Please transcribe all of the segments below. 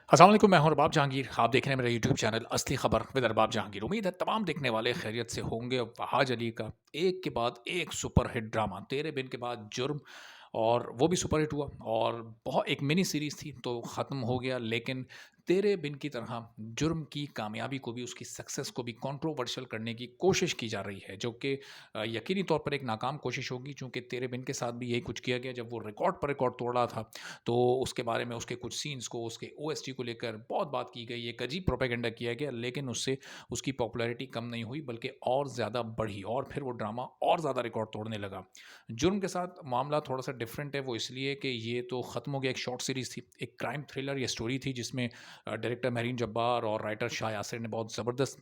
अस्सलाम वालेकुम, मैं हूं अरबाब जहांगीर। आप देख रहे हैं मेरा यूट्यूब चैनल असली खबर विद अरबाब जहांगीर। उम्मीद है तमाम देखने वाले खैरियत से होंगे। और फहाज अली का एक के बाद एक सुपर हिट ड्रामा तेरे बिन के बाद जुर्म, और वो भी सुपर हिट हुआ। और बहुत एक मिनी सीरीज थी तो ख़त्म हो गया, लेकिन तेरे बिन की तरह जुर्म की कामयाबी को भी, उसकी सक्सेस को भी कंट्रोवर्शियल करने की कोशिश की जा रही है, जो कि यकीनी तौर पर एक नाकाम कोशिश होगी। चूँकि तेरे बिन के साथ भी यही कुछ किया गया। जब वो रिकॉर्ड पर रिकॉर्ड तोड़ रहा था, तो उसके बारे में, उसके कुछ सीन्स को, उसके ओएसटी को लेकर बहुत बात की गई, एक अजीब प्रोपेगेंडा किया गया, लेकिन उससे उसकी पॉपुलैरिटी कम नहीं हुई बल्कि और ज़्यादा बढ़ी, और फिर वो ड्रामा और ज़्यादा रिकॉर्ड तोड़ने लगा। जुर्म के साथ मामला थोड़ा सा डिफरेंट है, वो इसलिए कि ये तो ख़त्म हो गया। एक शॉर्ट सीरीज़ थी, एक क्राइम थ्रिलर ये स्टोरी थी, जिसमें डायरेक्टर महरीन जब्बार और राइटर शाह यासिर ने बहुत ज़बरदस्त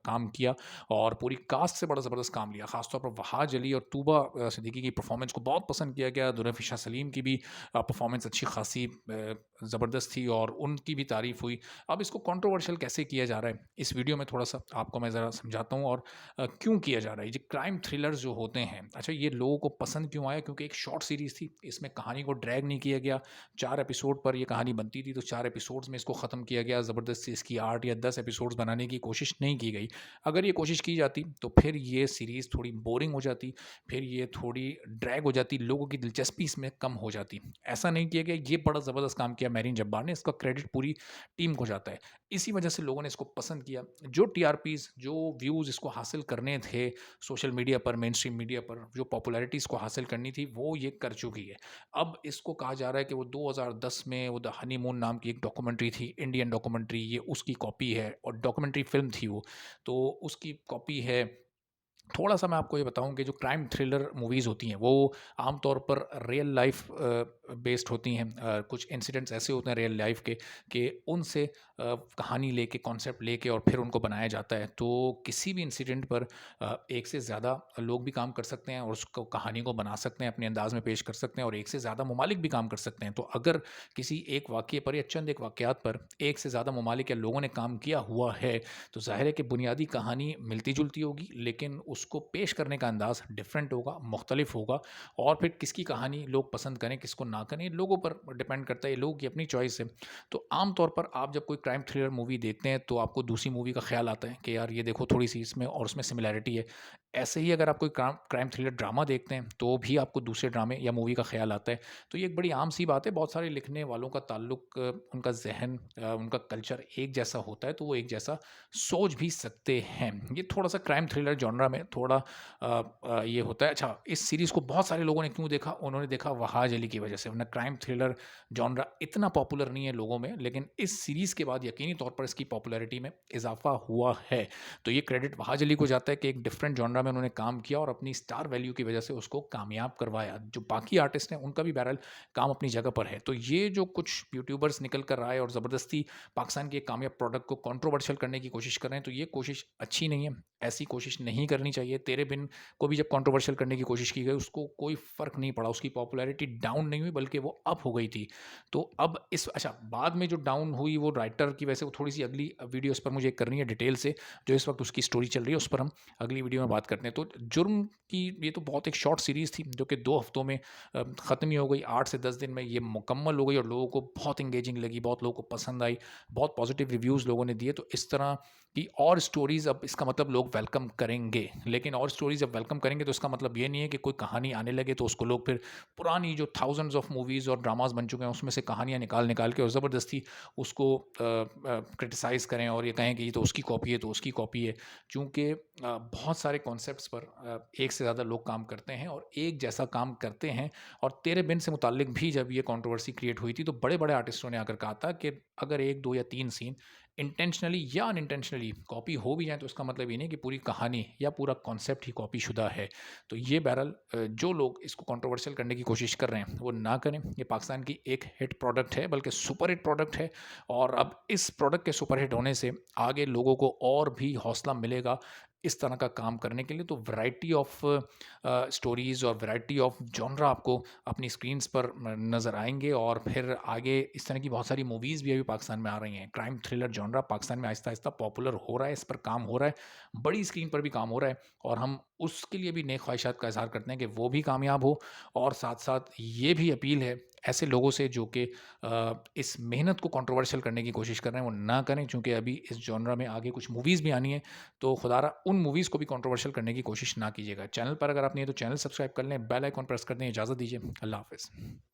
काम किया, और पूरी कास्ट से बड़ा ज़बरदस्त काम लिया। ख़ासतौर पर वहाज अली और तूबा सिद्दीकी की परफॉर्मेंस को बहुत पसंद किया गया। दुरफ़िशा सलीम की भी परफॉर्मेंस अच्छी खासी ज़बरदस्त थी, और उनकी भी तारीफ़ हुई। अब इसको कंट्रोवर्शियल कैसे किया जा रहा है, इस वीडियो में थोड़ा सा आपको मैं ज़रा समझाता हूँ, और क्यों किया जा रहा है। ये क्राइम थ्रिलर्स जो होते हैं, अच्छा, ये लोगों को पसंद क्यों आया? क्योंकि एक शॉर्ट सीरीज़ थी, इसमें कहानी को ड्रैग नहीं किया गया। 4 एपिसोड पर ये कहानी बनती थी, तो 4 एपिसोड्स में इसको ख़त्म किया गया। ज़बरदस्ती इसकी 8 या 10 एपिसोड्स बनाने की कोशिश नहीं की गई। अगर ये कोशिश की जाती तो फिर ये सीरीज़ थोड़ी बोरिंग हो जाती, फिर ये थोड़ी ड्रैग हो जाती, लोगों की दिलचस्पी इसमें कम हो जाती। ऐसा नहीं किया गया। ये बड़ा ज़बरदस्त काम किया महरीन जब्बार ने, इसका क्रेडिट पूरी टीम को जाता है। इसी वजह से लोगों ने इसको पसंद किया। जो टीआरपीज़, जो व्यूज़ इसको हासिल करने थे सोशल मीडिया पर, मेन स्ट्रीम मीडिया पर, जो पॉपुलैरिटी इसको हासिल करनी थी, वो ये कर चुकी है। अब इसको कहा जा रहा है कि वो 2010 में वो द हनीमून नाम की एक डॉक्यूमेंट्री थी, इंडियन डॉक्यूमेंट्री, ये उसकी कॉपी है, और डॉक्यूमेंट्री फ़िल्म थी वो, तो उसकी कॉपी है। थोड़ा-सा मैं आपको ये बताऊँ कि जो क्राइम थ्रिलर मूवीज़ होती हैं, वो आमतौर पर रियल लाइफ़ बेस्ड होती हैं। कुछ इंसिडेंट्स ऐसे होते हैं रियल लाइफ़ के, कि उनसे कहानी लेके, कॉन्सेप्ट लेके, और फिर उनको बनाया जाता है। तो किसी भी इंसिडेंट पर एक से ज़्यादा लोग भी काम कर सकते हैं, और उसको, कहानी को बना सकते हैं, अपने अंदाज़ में पेश कर सकते हैं, और एक से ज़्यादा ममालिक भी काम कर सकते हैं। तो अगर किसी एक वाक़ये पर या चंद एक वाक़यात पर एक से ज़्यादा ममालिक या लोगों ने काम किया हुआ है, तो ज़ाहिर है कि बुनियादी कहानी मिलती-जुलती होगी, लेकिन उसको पेश करने का अंदाज़ डिफरेंट होगा, मुख्तलिफ होगा। और फिर किसकी कहानी लोग पसंद करें, किसको ना करें, लोगों पर डिपेंड करता है, ये लोगों की अपनी चॉइस है। तो आम तौर पर आप जब कोई क्राइम थ्रिलर मूवी देखते हैं, तो आपको दूसरी मूवी का ख़्याल आता है कि यार ये देखो, थोड़ी-सी इसमें और उसमें सिमिलैरिटी है। ऐसे ही अगर आप कोई क्राइम थ्रिलर ड्रामा देखते हैं, तो भी आपको दूसरे ड्रामे या मूवी का ख़्याल आता है। तो ये एक बड़ी आम-सी बात है। बहुत सारे लिखने वालों का ताल्लुक, उनका ज़हन, उनका कल्चर एक जैसा होता है, तो वो एक जैसा सोच भी सकते हैं। ये थोड़ा-सा क्राइम थ्रिलर जॉनरा में थोड़ा ये होता है। अच्छा, इस सीरीज़ को बहुत सारे लोगों ने क्यों देखा? उन्होंने देखा वहाज अली की वजह से, वरना क्राइम थ्रिलर जॉनरा इतना पॉपुलर नहीं है लोगों में, लेकिन इस सीरीज़ के बाद यकीनी तौर पर इसकी पॉपुलैरिटी में इज़ाफ़ा हुआ है। तो ये क्रेडिट वहाज अली को जाता है कि एक डिफरेंट जॉनरा में उन्होंने काम किया, और अपनी स्टार वैल्यू की वजह से उसको कामयाब करवाया। जो बाकी आर्टिस्ट हैं, उनका भी बहरहाल काम अपनी जगह पर है। तो ये जो कुछ यूट्यूबर्स निकल कर आए और ज़बरदस्ती पाकिस्तान के एक कामयाब प्रोडक्ट को कंट्रोवर्शियल करने की कोशिश कर रहे हैं, तो ये कोशिश अच्छी नहीं है। ऐसी कोशिश नहीं करनी चाहिए। तेरे बिन को भी जब कंट्रोवर्शियल करने की कोशिश की गई, उसको कोई फ़र्क नहीं पड़ा, उसकी पॉपुलैरिटी डाउन नहीं हुई, बल्कि वो अप हो गई थी। तो अब इस, अच्छा, बाद में जो डाउन हुई वो राइटर की वजह से, वो थोड़ी-सी अगली वीडियो इस पर मुझे करनी है डिटेल से, जो इस वक़्त उसकी स्टोरी चल रही है, उस पर हम अगली वीडियो में बात करते हैं। तो जुर्म की ये तो बहुत एक शॉर्ट सीरीज़ थी, जो कि 2 हफ्तों में ख़त्म ही हो गई। 8 से 10 दिन में ये मुकम्मल हो गई, और लोगों को बहुत एंगेजिंग लगी, बहुत लोगों को पसंद आई, बहुत पॉजिटिव रिव्यूज़ लोगों ने दिए। तो इस तरह की और स्टोरीज़, अब इसका मतलब लोग वेलकम करेंगे। लेकिन और स्टोरीज़ जब वेलकम करेंगे, तो इसका मतलब ये नहीं है कि कोई कहानी आने लगे तो उसको लोग फिर पुरानी जो थाउज़ेंड्स ऑफ मूवीज़ और ड्रामाज़ बन चुके हैं, उसमें से कहानियाँ निकाल-निकाल के और ज़बरदस्ती उसको क्रिटिसाइज़ करें, और ये कहें कि ये तो उसकी कॉपी है, तो उसकी कॉपी है। चूँकि बहुत सारे कॉन्सेप्ट्स पर एक से ज़्यादा लोग काम करते हैं, और एक जैसा काम करते हैं। और तेरे बिन से मुताल्लिक भी जब ये कंट्रोवर्सी क्रिएट हुई थी, तो बड़े-बड़े आर्टिस्टों ने आकर कहा था कि अगर 1, 2 या 3 सीन इंटेंशनली या अनइंटेंशनली कॉपी हो भी जाएँ, तो इसका मतलब ये नहीं कि पूरी कहानी या पूरा कॉन्सेप्ट ही कॉपी शुदा है। तो ये बहरहाल, जो लोग इसको कंट्रोवर्शियल करने की कोशिश कर रहे हैं, वो ना करें। ये पाकिस्तान की एक हिट प्रोडक्ट है, बल्कि सुपर हिट प्रोडक्ट है। और अब इस प्रोडक्ट के सुपर हिट होने से आगे लोगों को और भी हौसला मिलेगा इस तरह का काम करने के लिए। तो वैरायटी ऑफ स्टोरीज़ और वैरायटी ऑफ जॉनरा आपको अपनी स्क्रीन्स पर नज़र आएँगे, और फिर आगे इस तरह की बहुत सारी मूवीज़ भी अभी पाकिस्तान में आ रही हैं। क्राइम थ्रिलर जॉनरा पाकिस्तान में आहिस्ता-आहिस्ता पॉपुलर हो रहा है, इस पर काम हो रहा है, बड़ी स्क्रीन पर भी काम हो रहा है, और हम उसके लिए भी नेक ख्वाहिशात का इज़हार करते हैं कि वो भी कामयाब हो। और साथ-साथ ये भी अपील है ऐसे लोगों से जो कि इस मेहनत को कंट्रोवर्शियल करने की कोशिश कर रहे हैं, वो ना करें, चूँकि अभी इस जॉनरा में आगे कुछ मूवीज़ भी आनी है, तो खुदारा उन मूवीज़ को भी कंट्रोवर्शियल करने की कोशिश ना कीजिएगा। चैनल पर अगर आप नहीं हैं, तो चैनल सब्सक्राइब कर लें, बेल आइकन प्रेस कर दें। इजाज़त दीजिए। अल्लाह हाफ़िज़।